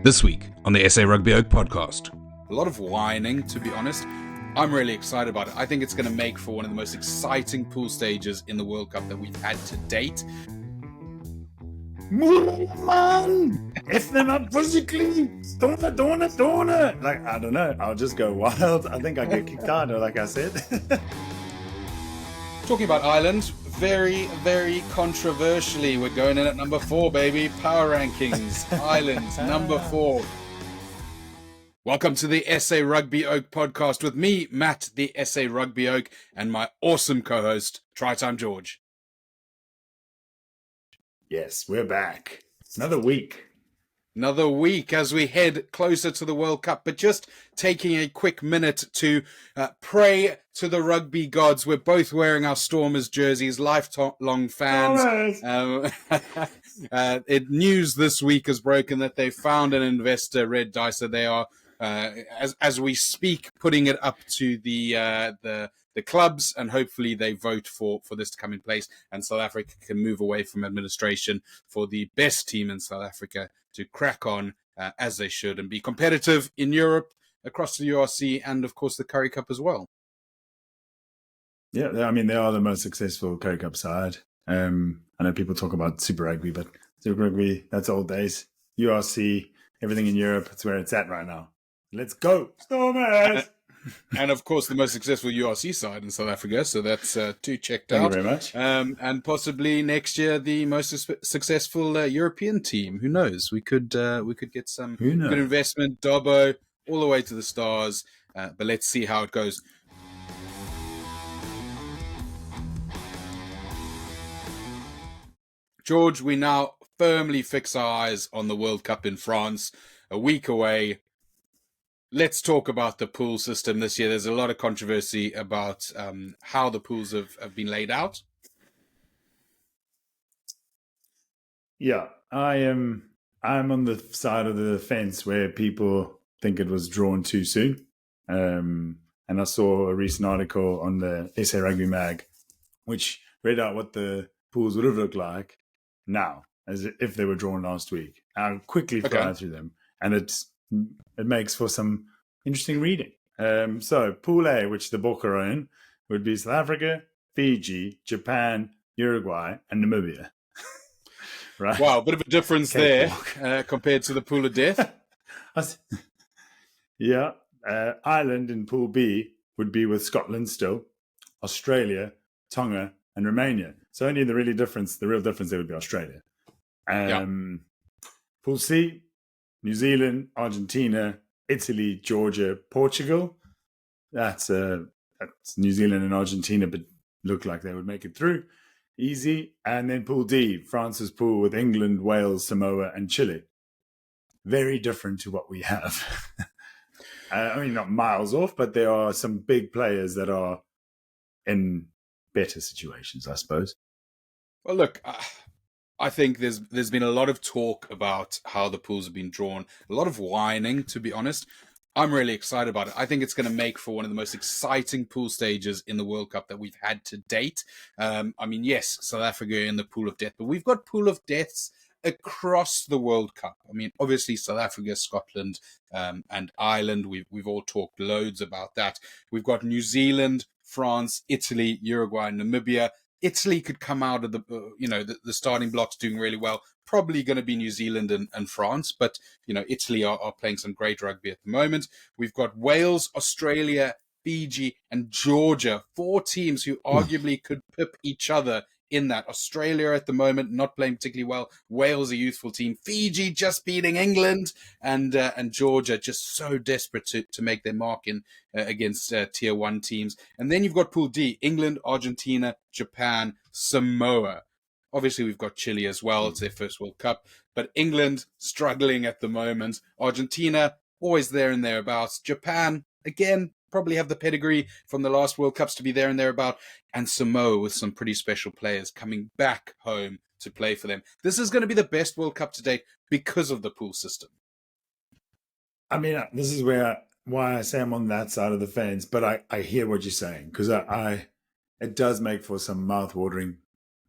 This week on the SA Rugby Oak podcast. A lot of whining, to be honest. I'm really excited about it. I think it's going to make for one of the most exciting pool stages in the World Cup that we've had to date. Man, F them up physically. Donut. Like, I don't know. I'll just go wild. I think I get kicked out, like I said. Talking about Ireland, very, very controversially, we're going in at number 4, baby. Power rankings, Ireland, number 4. Welcome to the SA Rugby Oak podcast with me, Matt, the SA Rugby Oak, and my awesome co-host, Try-Time George. Yes, we're back. Another week. Another week as we head closer to the World Cup, but just taking a quick minute to pray to the rugby gods. We're both wearing our Stormers jerseys, lifelong fans. News this week has broken that they found an investor, Red Dice, so they are, as we speak, putting it up to the clubs, and hopefully they vote for this to come in place, and South Africa can move away from administration for the best team in South Africa to crack on as they should and be competitive in Europe, across the URC, and of course the Currie Cup as well. Yeah, I mean, they are the most successful Currie Cup side. I know people talk about Super Rugby, but Super Rugby, that's old days. URC, everything in Europe, that's where it's at right now. Let's go, Stormers! And of course, the most successful URC side in South Africa, so that's 2 checked out. Thank you very much. And possibly next year the most successful European team. Who knows? We could get some good investment, Dobbo, all the way to the stars. But let's see how it goes. George, we now firmly fix our eyes on the World Cup in France, a week away. Let's talk about the pool system this year. There's a lot of controversy about how the pools have been laid out. Yeah, I'm on the side of the fence where people think it was drawn too soon. And I saw a recent article on the SA Rugby Mag, which read out what the pools would have looked like now, as if they were drawn last week. I'll quickly fly through them, and it makes for some interesting reading. So Pool A, which the Bokke are in, would be South Africa, Fiji, Japan, Uruguay, and Namibia. Right? Wow, a bit of a difference there compared to the Pool of Death. Yeah. Ireland in Pool B would be with Scotland still, Australia, Tonga, and Romania. So only the real difference there would be Australia. Pool C, New Zealand, Argentina, Italy, Georgia, Portugal. That's New Zealand and Argentina, but look like they would make it through. Easy. And then Pool D, France's pool with England, Wales, Samoa, and Chile. Very different to what we have. I mean, not miles off, but there are some big players that are in better situations, I suppose. Well, look, I think there's been a lot of talk about how the pools have been drawn, a lot of whining, to be honest. I'm really excited about it. I think it's going to make for one of the most exciting pool stages in the World Cup that we've had to date. I mean, yes, South Africa in the pool of death, but we've got pool of deaths across the World Cup. I mean, obviously South Africa, Scotland, and Ireland. We've all talked loads about that. We've got New Zealand, France, Italy, Uruguay, and Namibia. Italy could come out of the starting blocks doing really well. Probably going to be New Zealand and France, but Italy are playing some great rugby at the moment. We've got Wales, Australia, Fiji, and Georgia. 4 teams who arguably could pip each other in that. Australia at the moment not playing particularly well. Wales, a youthful team. Fiji just beating England, and Georgia just so desperate to make their mark in against tier 1 teams. And then you've got Pool D: England, Argentina, Japan, Samoa. Obviously, we've got Chile as well. It's their first World Cup, but England struggling at the moment. Argentina always there and thereabouts. Japan again, probably have the pedigree from the last World Cups to be there and thereabout, and Samoa with some pretty special players coming back home to play for them. This is going to be the best World Cup to date because of the pool system. I mean, this is why I say I'm on that side of the fence, but I hear what you're saying, because it does make for some mouth-watering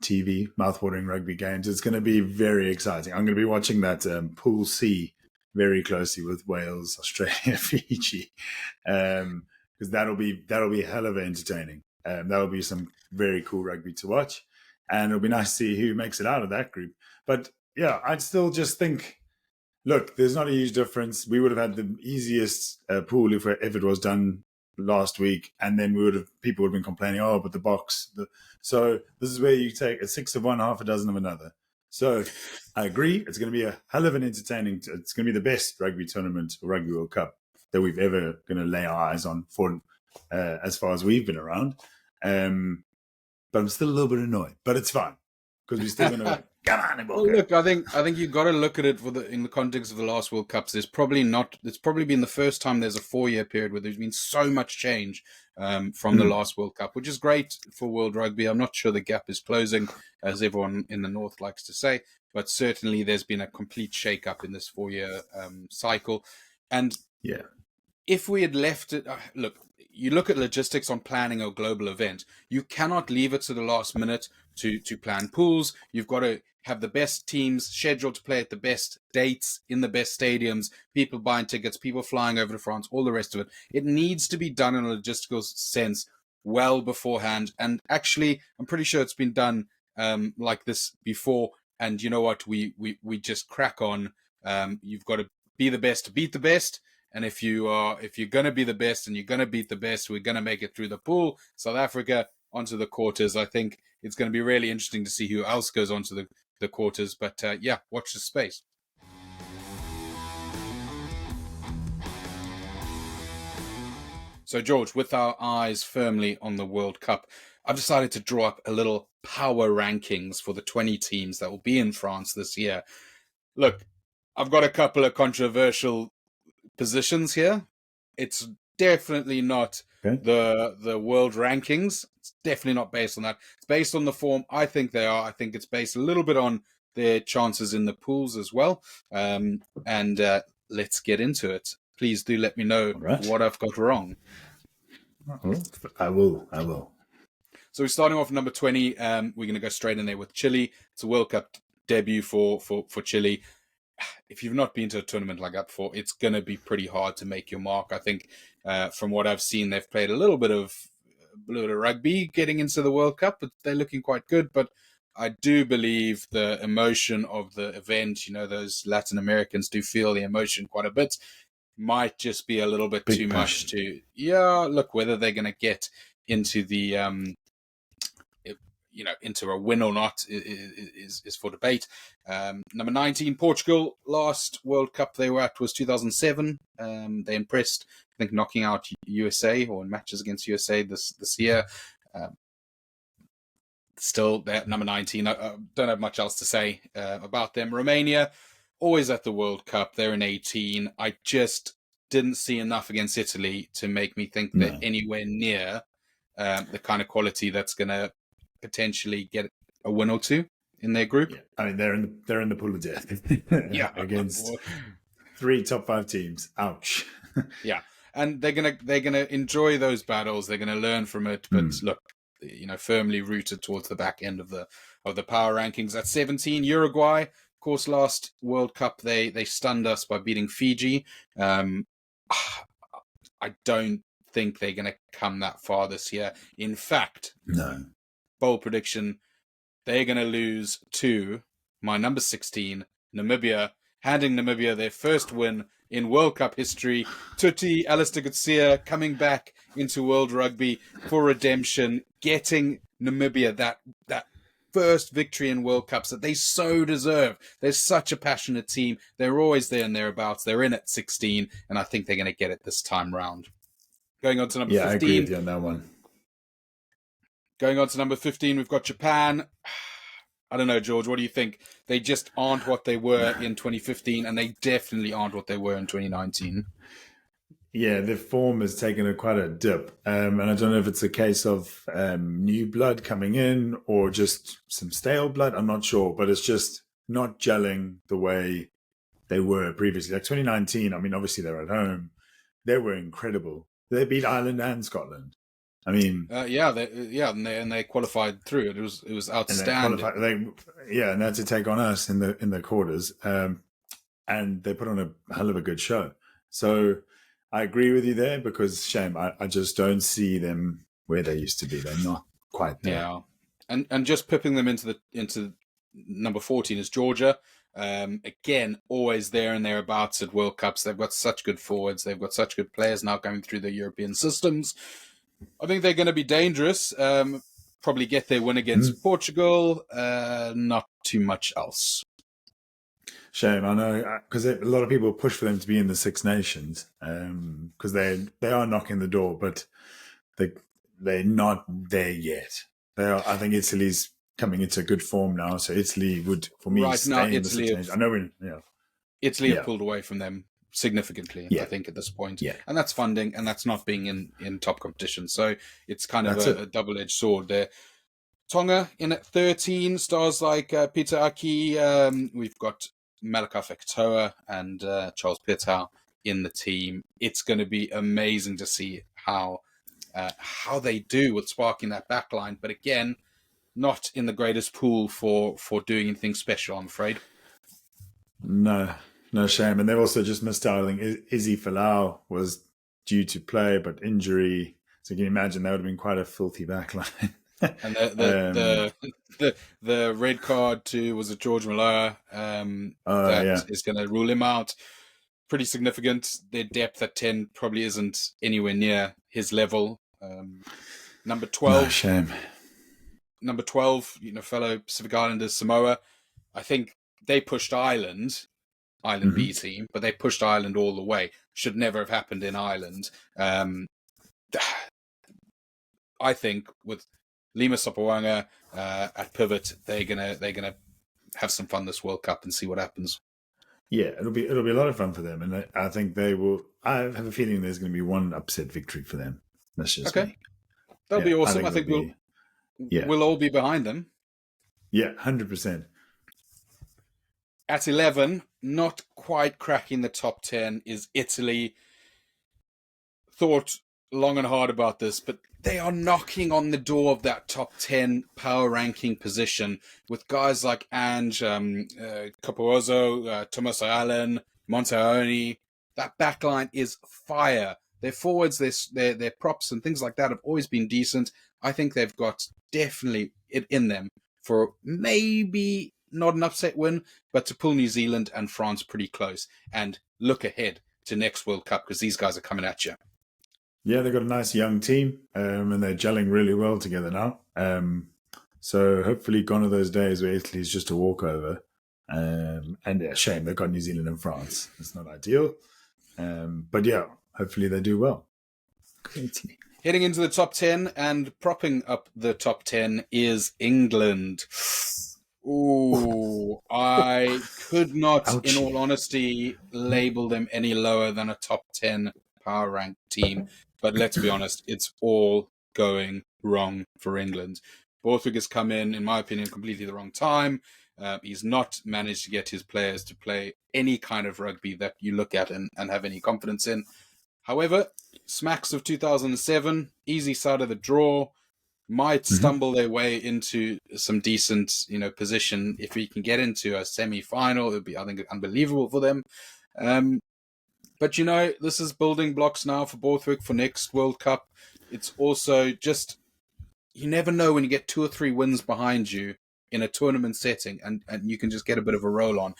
TV, mouth-watering rugby games. It's going to be very exciting. I'm going to be watching that Pool C very closely with Wales, Australia, Fiji, because that'll be a hell of entertaining. That'll be some very cool rugby to watch, and it'll be nice to see who makes it out of that group. But yeah, I'd still just think, look, there's not a huge difference. We would have had the easiest pool if it was done last week, and then people would have been complaining, oh, but the box. So this is where you take a 6 of one, half a dozen of another. So I agree. It's going to be a hell of an entertaining. It's going to be the best rugby tournament, or Rugby World Cup, that we've ever going to lay our eyes on for as far as we've been around. But I'm still a little bit annoyed. But it's fine because we're still going to come on. Well, look, I think you've got to look at it in the context of the last World Cups. It's probably been the first time there's a 4-year period where there's been so much change from the last World Cup, which is great for world rugby. I'm not sure the gap is closing, as everyone in the North likes to say, but certainly there's been a complete shake-up in this 4-year cycle. And if we had left it, look, you look at logistics on planning a global event, you cannot leave it to the last minute to plan pools. You've got to have the best teams scheduled to play at the best dates in the best stadiums, people buying tickets, people flying over to France, all the rest of it. It needs to be done in a logistical sense well beforehand. And actually, I'm pretty sure it's been done like this before. And you know what? We just crack on. You've got to be the best to beat the best. And if you're going to be the best and you're going to beat the best, we're going to make it through the pool. South Africa onto the quarters. I think it's going to be really interesting to see who else goes onto the quarters. But watch the space. So, George, with our eyes firmly on the World Cup, I've decided to draw up a little power rankings for the 20 teams that will be in France this year. Look, I've got a couple of controversial positions here. It's definitely not the world rankings. It's definitely not based on that. It's based on the form I think they are. I think it's based a little bit on their chances in the pools as well. And let's get into it. Please do let me know what I've got wrong. I will. So we're starting off at number 20. We're going to go straight in there with Chile. It's a World Cup debut for Chile. If you've not been to a tournament like that before, it's going to be pretty hard to make your mark. I think from what I've seen, they've played a little bit of rugby getting into the World Cup, but they're looking quite good. But I do believe the emotion of the event, those Latin Americans do feel the emotion quite a bit, might just be a little bit too much to, look, whether they're going to get into the, into a win or not is for debate. Number 19, Portugal. Last World Cup they were at was 2007. They impressed, I think, knocking out USA or in matches against USA this year. Still, they're at number 19. I don't have much else to say about them. Romania, always at the World Cup. They're in 18. I just didn't see enough against Italy to make me think they're anywhere near the kind of quality that's going to potentially get a win or two in their group. Yeah. I mean, they're in the pool of death. Against 3 top 5 teams. Ouch. Yeah, and they're gonna enjoy those battles. They're gonna learn from it. But look, firmly rooted towards the back end of the power rankings. At 17, Uruguay. Of course, last World Cup they stunned us by beating Fiji. I don't think they're going to come that far this year. In fact, no. Bold prediction, they're going to lose to my number 16, Namibia, handing Namibia their first win in World Cup history. Tuti Alistair Coetzee coming back into world rugby for redemption, getting Namibia that first victory in World Cups that they so deserve. They're such a passionate team. They're always there and thereabouts. They're in at 16, and I think they're going to get it this time round. Going on to number 15. I agree with you on that one. Going on to number 15, we've got Japan. I don't know, George, what do you think? They just aren't what they were in 2015, and they definitely aren't what they were in 2019. Yeah, the form has taken quite a dip. And I don't know if it's a case of new blood coming in or just some stale blood. I'm not sure, but it's just not gelling the way they were previously. Like 2019, I mean, obviously they're at home. They were incredible. They beat Ireland and Scotland. I mean, and they qualified through. It was outstanding. And they had to take on us in the quarters. and they put on a hell of a good show. So I agree with you there, because shame, I just don't see them where they used to be. They're not quite there. Yeah, and just pipping them into number 14 is Georgia. Again, always there and thereabouts at World Cups. They've got such good forwards. They've got such good players now going through the European systems. I think they're going to be dangerous. Probably get their win against Portugal. Not too much else. Shame, I know, because a lot of people push for them to be in the Six Nations, because they are knocking the door, but they're not there yet. I think Italy's coming into good form now, so Italy would, for me, right stay now, in the Six Nations. I know, Italy have pulled away from them significantly, I think, at this point. Yeah. And that's funding, and that's not being in top competition. So it's kind of a double-edged sword there. Tonga in at 13, stars like Peter Aki. We've got Malaka Fekitoa and Charles Pittau in the team. It's going to be amazing to see how they do with sparking that back line. But again, not in the greatest pool for doing anything special, I'm afraid. No shame. And they've also just missed out. I think Izzy Folau was due to play, but injury. So can you imagine that would have been quite a filthy back line. And the red card to, was it George Malloa? Is going to rule him out. Pretty significant. Their depth at 10 probably isn't anywhere near his level. Number 12. No shame. Number 12, fellow Pacific Islanders, Samoa. I think they pushed Ireland B team, but they pushed Ireland all the way. Should never have happened in Ireland. I think with Lima Sopawanga at pivot, they're gonna have some fun this World Cup and see what happens. Yeah, it'll be a lot of fun for them, and I think they will. I have a feeling there's going to be one upset victory for them. That's just okay. Me. That'll be awesome. I think we'll all be behind them. Yeah, 100%. At 11, not quite cracking the top 10 is Italy. Thought long and hard about this, but they are knocking on the door of that top 10 power ranking position with guys like Ange, Capozzo, Thomas Allen, Monteoni. That backline is fire. Their forwards, their props and things like that have always been decent. I think they've got definitely it in them for maybe not an upset win, but to pull New Zealand and France pretty close and look ahead to next World Cup, because these guys are coming at you. Yeah, they've got a nice young team, and they're gelling really well together now. So hopefully gone are those days where Italy's just a walkover. And yeah, shame they've got New Zealand and France. It's not ideal. But yeah, hopefully they do well. Heading into the top 10 and propping up the top 10 is England. Ooh, I could not, in all honesty, label them any lower than a top 10 power rank team. But let's be honest, it's all going wrong for England. Borthwick has come in my opinion, completely the wrong time. He's not managed to get his players to play any kind of rugby that you look at and have any confidence in. However, smacks of 2007, easy side of the draw, might stumble their way into some decent, position. If we can get into a semi-final, it would be, I think, unbelievable for them. But, this is building blocks now for Borthwick for next World Cup. It's also just, you never know when you get 2 or 3 wins behind you in a tournament setting and you can just get a bit of a roll on.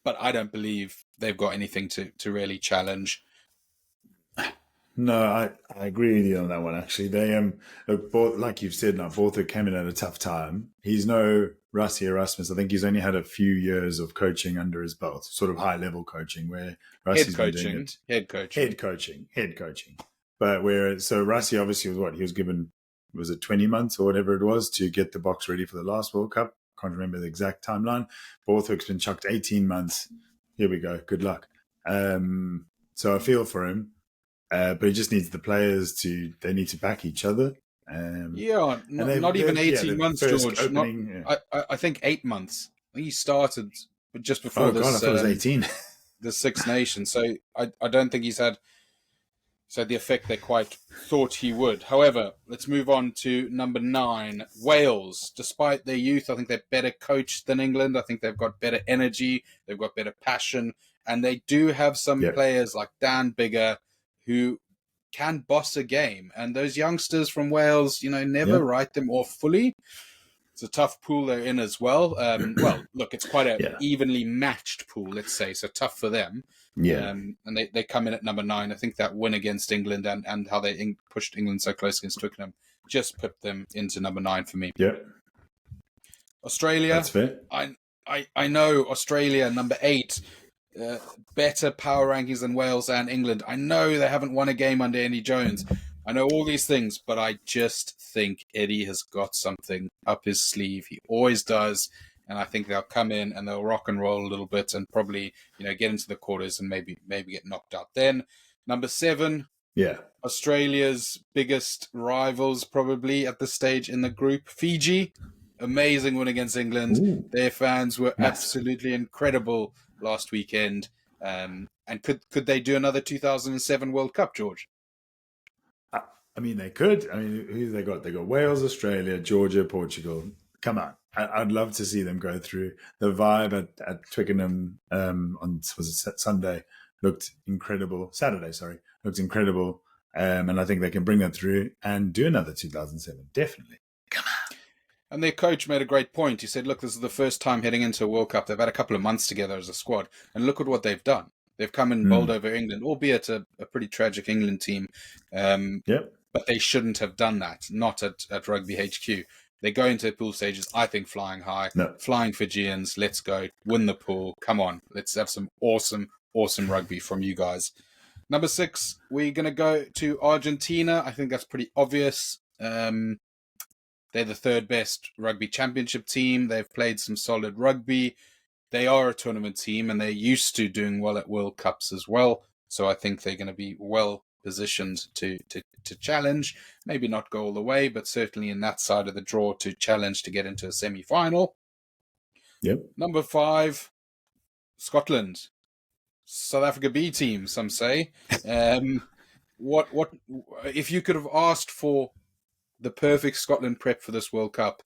But I don't believe they've got anything to really challenge. No, I agree with you on that one, actually. They, both, like you've said now, Borthwick came in at a tough time. He's no Rassie Erasmus. I think he's only had a few years of coaching under his belt, sort of high-level coaching, where Rassie's been doing it. Head coaching. But so Rassie obviously he was given, was it 20 months or whatever it was to get the box ready for the last World Cup? Can't remember the exact timeline. Borthwick's been chucked 18 months. Here we go. Good luck. So I feel for him. But he just needs the players they need to back each other. Not even 18 months, George. I think 8 months. I think he started just before I thought it was 18. the Six Nations. So I don't think he's had So the effect they quite thought he would. However, let's move on to number 9, Wales. Despite their youth, I think they're better coached than England. I think they've got better energy. They've got better passion. And they do have some players like Dan Bigger who can boss a game. And those youngsters from Wales, never write them off fully. It's a tough pool they're in as well. Well, look, it's quite an evenly matched pool, let's say, so tough for them. And they come in at number 9. I think that win against England and how they pushed England so close against Twickenham just put them into number 9 for me. Yeah. Australia. That's fair. I know Australia, number 8. Better power rankings than Wales and England. I know they haven't won a game under Eddie Jones. I know all these things, but I just think Eddie has got something up his sleeve. He always does. And I think they'll come in and they'll rock and roll a little bit and probably, get into the quarters and maybe get knocked out. Then number 7, Australia's biggest rivals probably at this stage in the group, Fiji. Amazing win against England. Ooh. Their fans were absolutely incredible last weekend. And could they do another 2007 World Cup, George? I mean, they could. I mean, who they got? They got Wales, Australia, Georgia, Portugal. Come on. I'd love to see them go through. The vibe at Twickenham on Sunday looked incredible. Saturday, sorry, looked incredible. And I think they can bring that through and do another 2007. Definitely. Come on. And their coach made a great point. He said, look, this is the first time heading into a World Cup. They've had a couple of months together as a squad. And look at what they've done. They've come and bowled over England, albeit a pretty tragic England team. But they shouldn't have done that, not at Rugby HQ. They go into pool stages, I think, flying high, flying Fijians. Let's go, win the pool. Come on, let's have some awesome rugby from you guys. Number 6, we're going to go to Argentina. I think that's pretty obvious. They're the 3rd best rugby championship team. They've played some solid rugby. They are a tournament team, and they're used to doing well at World Cups as well. So I think they're going to be well positioned to challenge, maybe not go all the way, but certainly in that side of the draw to challenge to get into a semi-final. Number 5, Scotland. South Africa B team, some say. What if you could have asked for the perfect Scotland prep for this World Cup,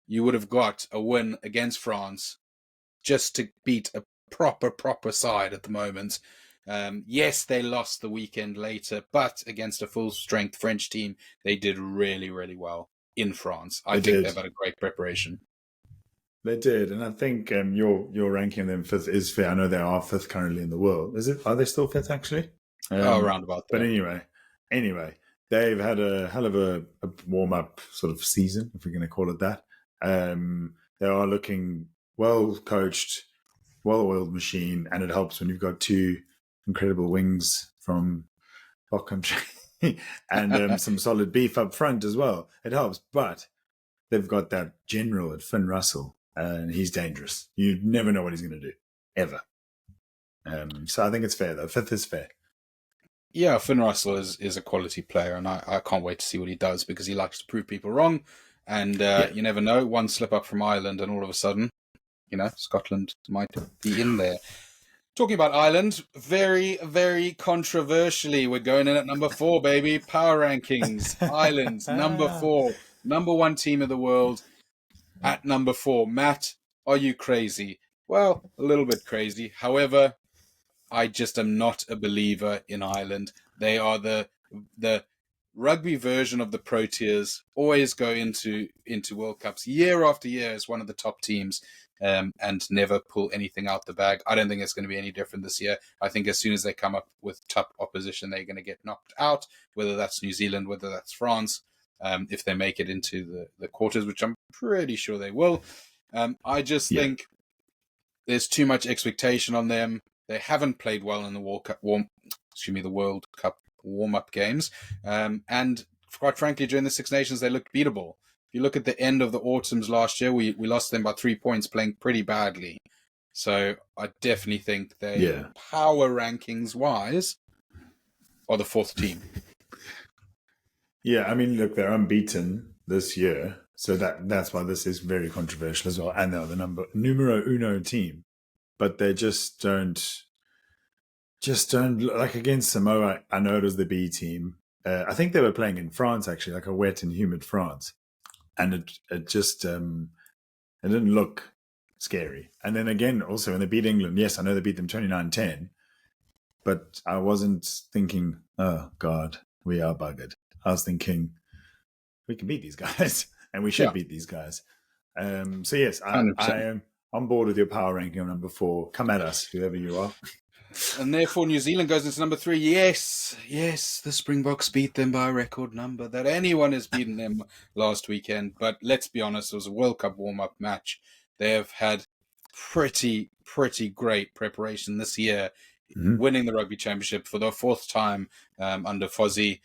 you would have got a win against France just to beat a proper side at the moment. Yes, they lost the weekend later, but against a full-strength French team, they did really, really well in France. I think they've had a great preparation. They did, and I think your ranking them 5th is fair. I know they are 5th currently in the world. Are they still 5th, actually? Around about there. But anyway, they've had a hell of a warm-up sort of season, if we're going to call it that. They are looking well-coached, well-oiled machine, and it helps when you've got 2 incredible wings from Block Country and some solid beef up front as well. It helps, but they've got that general at Finn Russell, and he's dangerous. You never know what he's going to do, ever. So I think it's fair, though. 5th is fair. Yeah, Finn Russell is a quality player, and I can't wait to see what he does because he likes to prove people wrong. And you never know, one slip up from Ireland, and all of a sudden, Scotland might be in there. Talking about Ireland, very, very controversially, we're going in at number 4, baby. Power rankings. Ireland, number 4. Number 1 team in the world at number 4. Matt, are you crazy? Well, a little bit crazy. However, I just am not a believer in Ireland. They are the rugby version of the Proteas, always go into World Cups year after year as one of the top teams. And never pull anything out the bag. I don't think it's going to be any different this year. I think as soon as they come up with tough opposition, they're going to get knocked out, whether that's New Zealand, whether that's France, if they make it into the quarters, which I'm pretty sure they will. I just think there's too much expectation on them. They haven't played well in the World Cup warm-up games. And quite frankly, during the Six Nations, they looked beatable. You look at the end of the autumns last year, we lost them by 3 points, playing pretty badly. So I definitely think they, power rankings wise, are the 4th team. Yeah, I mean, look, they're unbeaten this year, so that's why this is very controversial as well. And they're the numero uno team, but they just don't just don't like against Samoa. I know it was the B team. I think they were playing in France actually, like a wet and humid France, and it just it didn't look scary. And then again, also when they beat England, yes, I know they beat them 29-10, but I wasn't thinking, oh God, we are buggered. I was thinking we can beat these guys, and we should beat these guys. So yes, I am on board with your power ranking on number 4. Come at us, whoever you are. And therefore, New Zealand goes into number 3. Yes, the Springboks beat them by a record number that anyone has beaten them last weekend. But let's be honest, it was a World Cup warm-up match. They have had pretty great preparation this year, winning the Rugby Championship for the 4th time under Fozzie.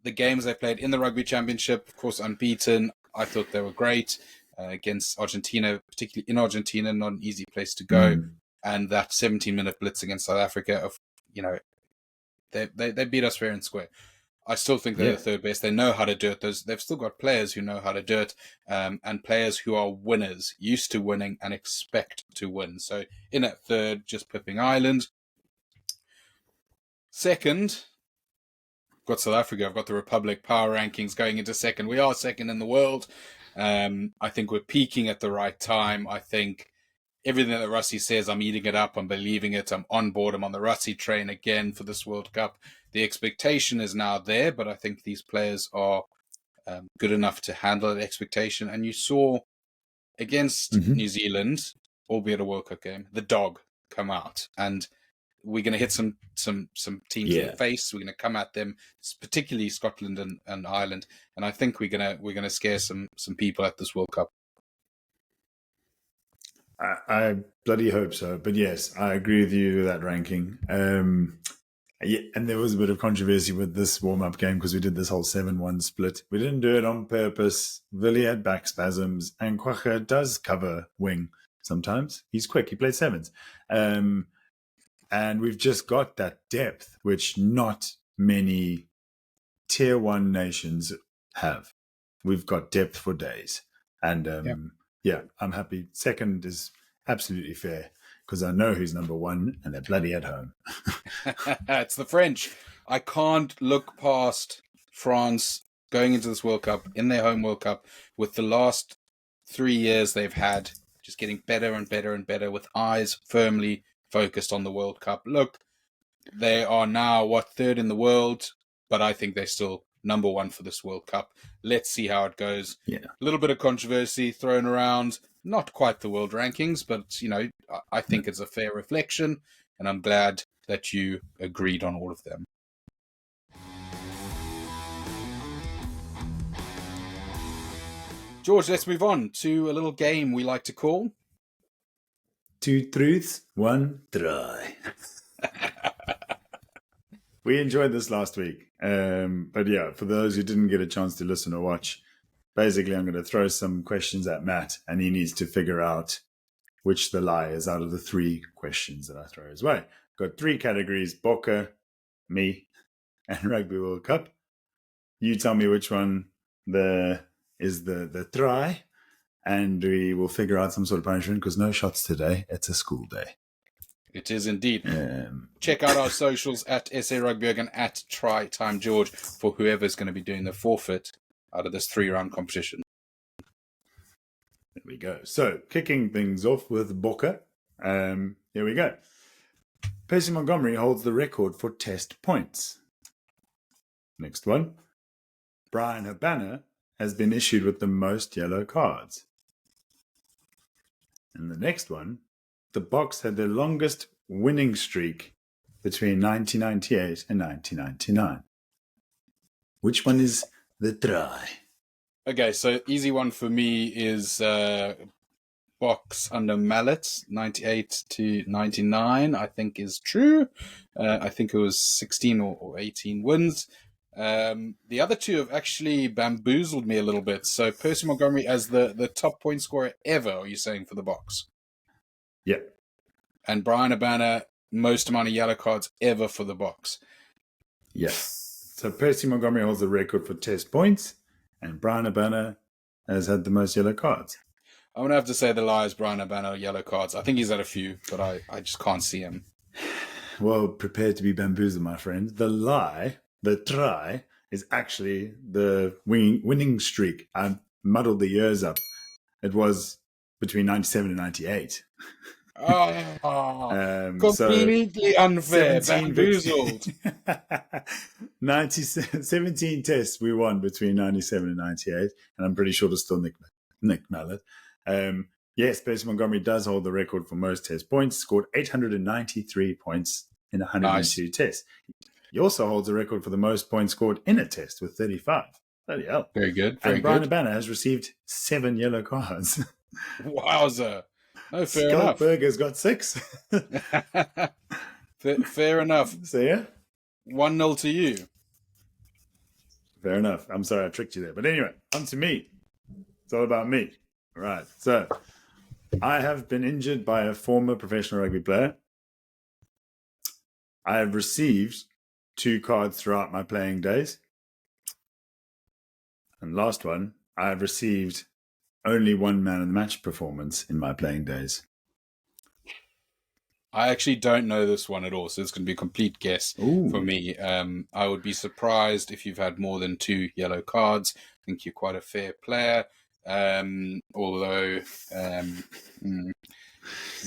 The games they played in the Rugby Championship, of course, unbeaten. I thought they were great against Argentina, particularly in Argentina, not an easy place to go. And that 17-minute blitz against South Africa, they beat us fair and square. I still think they're the third best. They know how to do it. They've still got players who know how to do it, and players who are winners, used to winning and expect to win. So in at third, just pipping Ireland. Second, I've got South Africa. I've got the Republic power rankings going into second. We are second in the world. I think we're peaking at the right time. I think everything that Rusty says, I'm eating it up. I'm believing it. I'm on board. I'm on the Rusty train again for this World Cup. The expectation is now there, but I think these players are good enough to handle that expectation. And you saw against New Zealand, albeit a World Cup game, the dog come out. And we're going to hit some teams in the face. We're going to come at them, particularly Scotland and Ireland. And I think we're going to scare some people at this World Cup. I bloody hope so. But yes, I agree with you with that ranking. And there was a bit of controversy with this warm-up game because we did this whole 7-1 split. We didn't do it on purpose. Willie had back spasms, and Kwacha does cover wing sometimes. He's quick. He plays sevens. And we've just got that depth, which not many tier 1 nations have. We've got depth for days. And I'm happy. Second is absolutely fair because I know who's number 1 and they're bloody at home. It's the French. I can't look past France going into this World Cup, in their home World Cup, with the last 3 years they've had, just getting better and better and better with eyes firmly focused on the World Cup. Look, they are now, third in the world, but I think they're still number 1 for this World Cup. Let's see how it goes. A little bit of controversy thrown around, not quite the world rankings, but I think it's a fair reflection, and I'm glad that you agreed on all of them. George, let's move on to a little game we like to call 2 truths, 1 try. We enjoyed this last week. But yeah, for those who didn't get a chance to listen or watch, basically I'm going to throw some questions at Matt and he needs to figure out which the lie is out of the 3 questions that I throw his way. Got 3 categories: Bokke, me, and Rugby World Cup. You tell me which one is the try, and we will figure out some sort of punishment because no shots today. It's a school day. It is indeed. Check out our socials at SA Rugby and at Try Time George for whoever's going to be doing the forfeit out of this 3-round competition. There we go. So, kicking things off with Bokke. Here we go. Percy Montgomery holds the record for test points. Next one. Brian Habana has been issued with the most yellow cards. And the next one. The Boks had their longest winning streak between 1998 and 1999. Which one is the try? Okay, so easy one for me is Boks under Mallet, 98 to 99, I think is true. I think it was 16 or 18 wins. The other 2 have actually bamboozled me a little bit. So Percy Montgomery as the top point scorer ever, are you saying, for the Boks? Yeah. And Brian Habana, most amount of yellow cards ever for the Boks. Yes. So Percy Montgomery holds the record for test points, and Brian Habana has had the most yellow cards. I'm going to have to say the lie is Brian Habana yellow cards. I think he's had a few, but I just can't see him. Well, prepare to be bamboozled, my friend. The try, is actually the winning streak. I muddled the years up. It was between 97 and 98. Completely unfair. 17 Bamboozled. 17 tests we won between 97 and 98, and I'm pretty sure it's still Nick Mallett. Yes, Percy Montgomery does hold the record for most test points, scored 893 points in 102 tests. He also holds the record for the most points scored in a test with 35. Bloody hell. Very good. And Brian Habana has received 7 yellow cards. Wowza. No, fair Scott enough. Berger's got 6. Fair enough. So, yeah. 1-0 to you. Fair enough. I'm sorry I tricked you there. But anyway, on to me. It's all about me. All right. So, I have been injured by a former professional rugby player. I have received 2 cards throughout my playing days. And last one, I have received only 1 man of the match performance in my playing days. I actually don't know this one at all, so it's going to be a complete guess for me. I would be surprised if you've had more than 2 yellow cards. I think you're quite a fair player. Although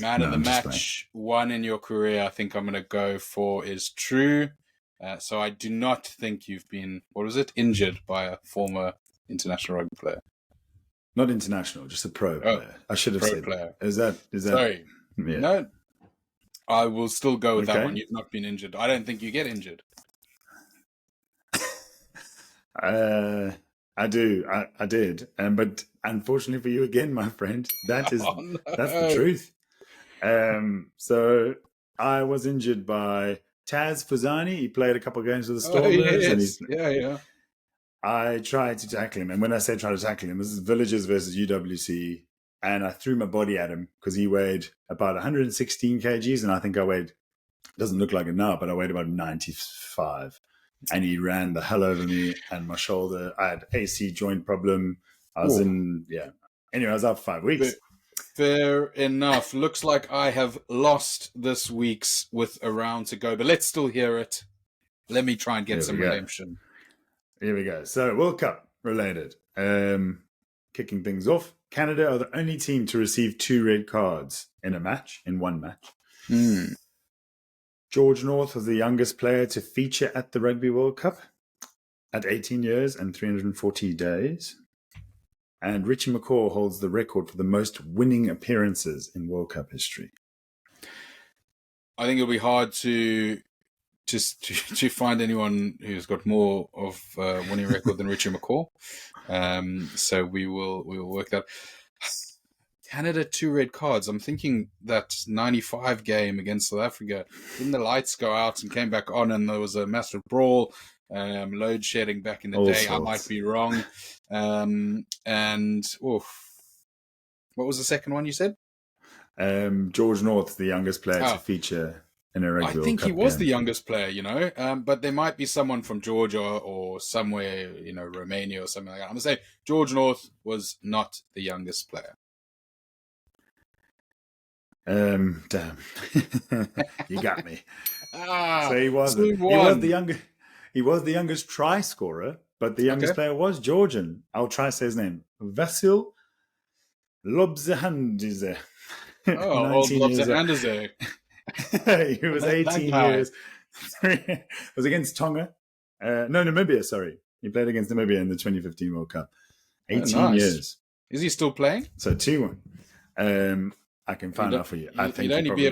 man of the match, 1 in your career, I think I'm going to go for is true. So I do not think you've been, injured by a former international rugby player. Not international, just a pro player. I should have said player. Is that? Sorry. Yeah. No, I will still go with that one. You've not been injured. I don't think you get injured. I do. I did. But unfortunately for you again, my friend, that's the truth. So I was injured by Taz Fuzani. He played a couple of games with the Stormers. Yeah. I tried to tackle him. And when I say try to tackle him, this is Villagers versus UWC. And I threw my body at him because he weighed about 116 kgs. And I think I weighed, doesn't look like it now, but I weighed about 95. And he ran the hell over me and my shoulder. I had AC joint problem. I was Anyway, I was out for 5 weeks. Fair enough. Looks like I have lost this week's with a round to go, but let's still hear it. Let me try and get some redemption. Here we go. So, World Cup related. Kicking things off. Canada are the only team to receive 2 red cards in one match. George North was the youngest player to feature at the Rugby World Cup at 18 years and 340 days. And Richie McCaw holds the record for the most winning appearances in World Cup history. I think it'll be hard to find anyone who's got more of a winning record than Richie McCaw. So we will work that. Canada 2 red cards. I'm thinking that 95 game against South Africa. Didn't the lights go out and came back on and there was a massive brawl, load shedding back in the day. I might be wrong. What was the second one you said? George North, the youngest player to feature in a regular World Cup. I think he was the youngest player, but there might be someone from Georgia or somewhere, Romania or something like that. I'm going to say George North was not the youngest player. Damn. You got me. So he was the youngest try scorer, but the youngest player was Georgian. I'll try to say his name. Vasil Lobzahandze. Old Lobzahandze. He was 18 years. It was against Tonga. Namibia, sorry. He played against Namibia in the 2015 World Cup. 18 years. Is he still playing? So 2-1. I can find out for you. I think he'd only be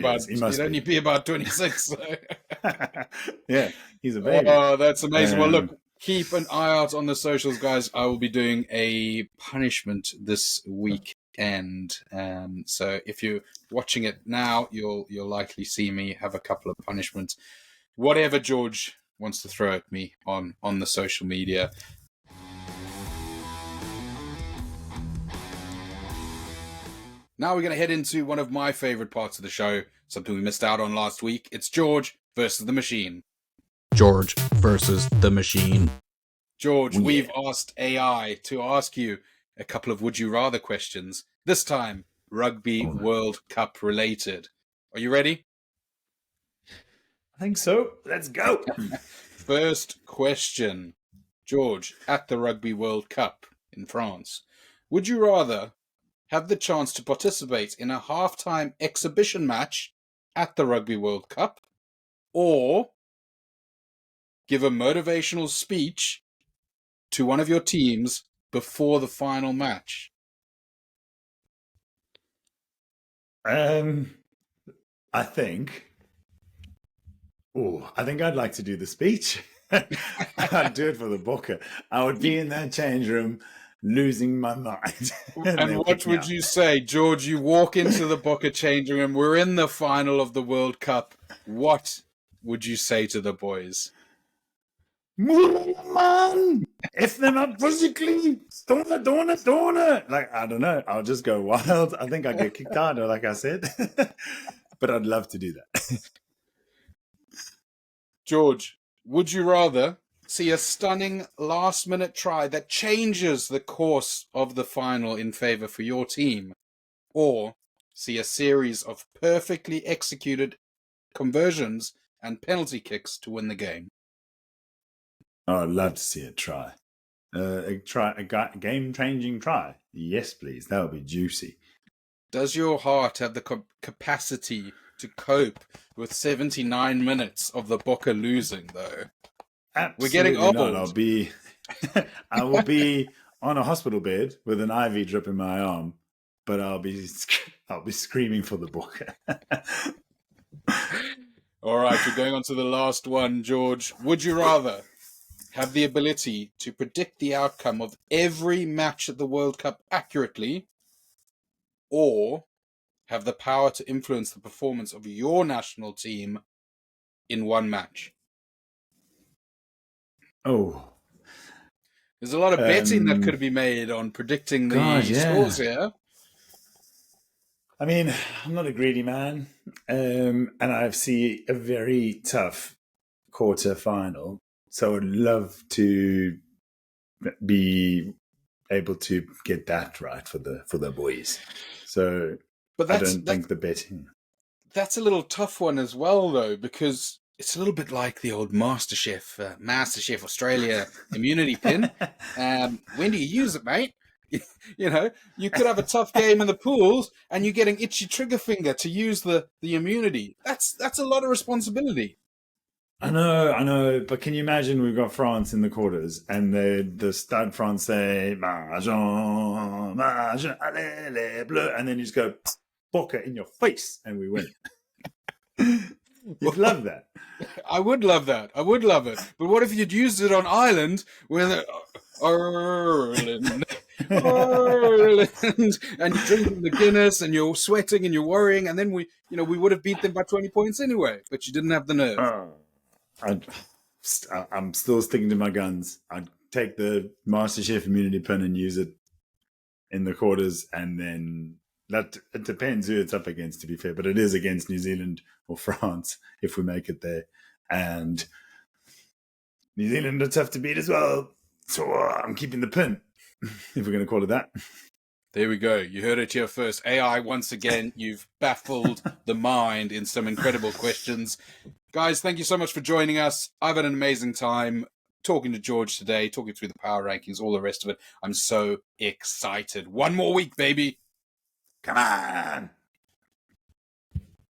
about 26. So. Yeah, he's a baby. Oh, that's amazing. Well, look, keep an eye out on the socials, guys. I will be doing a punishment this weekend. So if you're watching it now, you'll likely see me have a couple of punishments. Whatever George wants to throw at me on the social media. Now we're going to head into one of my favorite parts of the show, something we missed out on last week. It's George versus the Machine. George versus the Machine. George, we've asked AI to ask you a couple of would you rather questions. This time, Rugby World Cup related. Are you ready? I think so. Let's go. First question. George, at the Rugby World Cup in France, would you rather have the chance to participate in a halftime exhibition match at the Rugby World Cup or give a motivational speech to one of your teams before the final match? I think I'd like to do the speech. I'd do it for the booker. I would be in that change room losing my mind. And what would you say, George? You walk into the Booker changing room. We're in the final of the World Cup. What would you say to the boys? Man, if them up physically, don't. Like, I don't know. I'll just go wild. I think I'd get kicked out, like I said. But I'd love to do that. George, would you rather see a stunning last-minute try that changes the course of the final in favor for your team, or see a series of perfectly executed conversions and penalty kicks to win the game? Oh, I'd love to see a try. A game-changing try. Yes, please. That would be juicy. Does your heart have the capacity to cope with 79 minutes of the Boca losing, though? Absolutely We're getting old. Not. I will be on a hospital bed with an IV drip in my arm, but I'll be screaming for the Boca. All right, we're going on to the last one, George. Would you rather have the ability to predict the outcome of every match at the World Cup accurately, or have the power to influence the performance of your national team in one match? Oh. There's a lot of betting that could be made on predicting the scores here. I mean, I'm not a greedy man, and I see a very tough quarter final. So I'd love to be able to get that right for the boys. So, but I don't think the betting. That's a little tough one as well, though, because it's a little bit like the old MasterChef Australia immunity pin. When do you use it, mate? You know, you could have a tough game in the pools, and you're getting itchy trigger finger to use the immunity. That's a lot of responsibility. I know, but can you imagine we've got France in the quarters and the Stade Francais, allez, bleu, and then you just go, Boca in your face, and we win. You'd love that. I would love that. I would love it. But what if you'd used it on Ireland with Ireland, and you're drinking the Guinness and you're sweating and you're worrying, and then we would have beat them by 20 points anyway, but you didn't have the nerve. I'm still sticking to my guns. I'd take the MasterChef immunity pin and use it in the quarters, and then it depends who it's up against, to be fair, but it is against New Zealand or France if we make it there. And New Zealand are tough to beat as well. So I'm keeping the pin, if we're going to call it that. There we go. You heard it here first. AI, once again, you've baffled the mind in some incredible questions. Guys, thank you so much for joining us. I've had an amazing time talking to George today, talking through the power rankings, all the rest of it. I'm so excited. One more week, baby. Come on.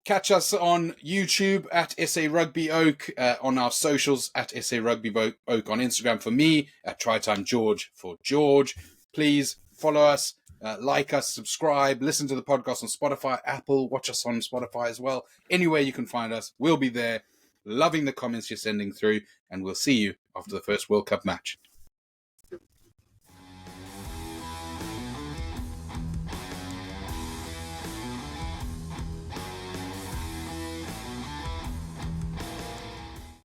Catch us on YouTube at SA Rugby Oak, on our socials at SA Rugby Oak, on Instagram for me, at TryTime George for George. Please follow us, like us, subscribe, listen to the podcast on Spotify, Apple, watch us on Spotify as well. Anywhere you can find us, we'll be there. Loving the comments you're sending through, and we'll see you after the first World Cup match.